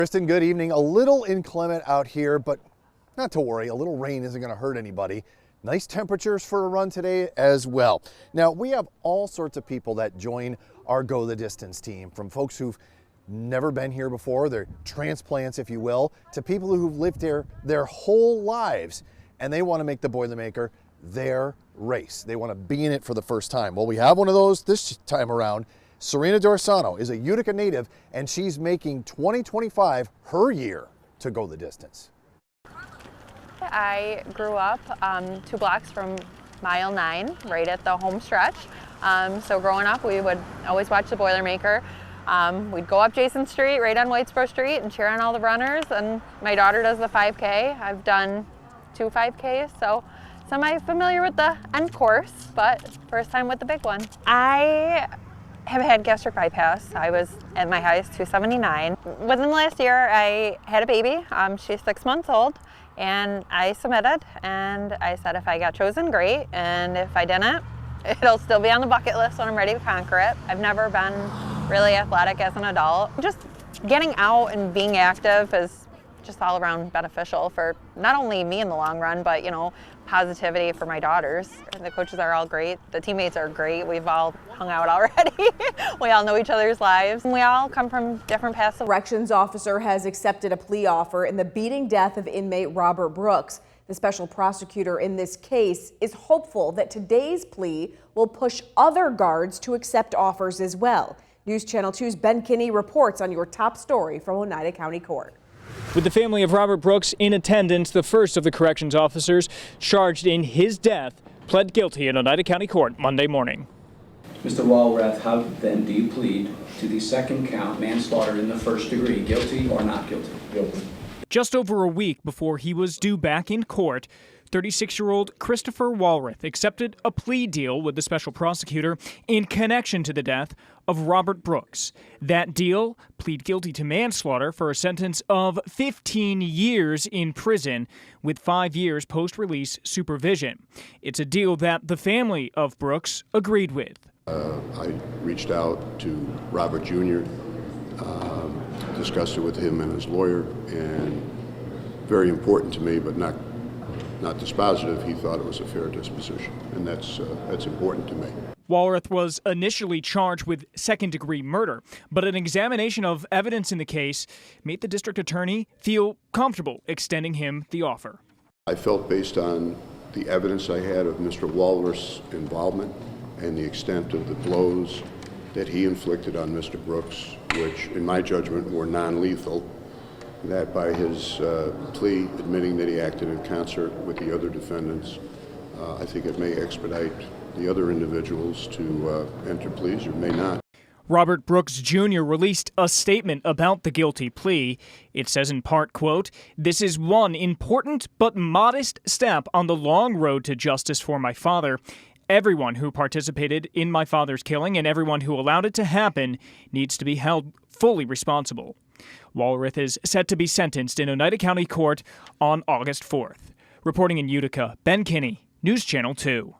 Kristen, good evening. A little inclement out here, but not to worry. A little rain isn't going to hurt anybody. Nice temperatures for a run today as well. Now, we have all sorts of people that join our Go the Distance team, from folks who've never been here before, they're transplants, if you will, to people who've lived here their whole lives, and they want to make the Boilermaker their race. They want to be in it for the first time. Well, we have one of those this time around. Serena Dorsano is a Utica native, and she's making 2025 her year to go the distance. I grew up 2 blocks from mile 9, right at the home stretch. So growing up, we would always watch the Boilermaker. We'd go up Jason Street, right on Whitesboro Street, and cheer on all the runners. And my daughter does the 5K. I've done 2 5Ks, so semi-familiar with the end course, but first time with the big one. I have had gastric bypass. I was at my highest 279. Within the last year, I had a baby. She's 6 months old, and I submitted, and I said if I got chosen, great, and if I didn't, it'll still be on the bucket list when I'm ready to conquer it. I've never been really athletic as an adult. Just getting out and being active is just all around beneficial for not only me in the long run, but, you know, positivity for my daughters. The coaches are all great. The teammates are great. We've all hung out already. We all know each other's lives. We all come from different paths. Corrections officer has accepted a plea offer in the beating death of inmate Robert Brooks. The special prosecutor in this case is hopeful that today's plea will push other guards to accept offers as well. News Channel 2's Ben Kinney reports on your top story from Oneida County Court. With the family of Robert Brooks in attendance, the first of the corrections officers charged in his death pled guilty in Oneida County Court Monday morning. Mr. Walrath, how then do you plead to the second count, manslaughter in the first degree, guilty or not guilty? Guilty. Just over a week before he was due back in court, 36-year-old Christopher Walrath accepted a plea deal with the special prosecutor in connection to the death of Robert Brooks. That deal, plead guilty to manslaughter for a sentence of 15 years in prison with 5 years post-release supervision. It's a deal that the family of Brooks agreed with. I reached out to Robert Jr., discussed it with him and his lawyer, and very important to me, but not dispositive, he thought it was a fair disposition, and that's important to me. Walrath was initially charged with second-degree murder, but an examination of evidence in the case made the district attorney feel comfortable extending him the offer. I felt, based on the evidence I had of Mr. Walrath's involvement and the extent of the blows that he inflicted on Mr. Brooks, which in my judgment were non-lethal, that by his plea admitting that he acted in concert with the other defendants, I think it may expedite the other individuals to enter pleas, or may not. Robert Brooks Jr. released a statement about the guilty plea. It says in part, quote, "This is one important but modest step on the long road to justice for my father. Everyone who participated in my father's killing and everyone who allowed it to happen needs to be held fully responsible." Walrath is set to be sentenced in Oneida County Court on August 4th. Reporting in Utica, Ben Kinney, News Channel 2.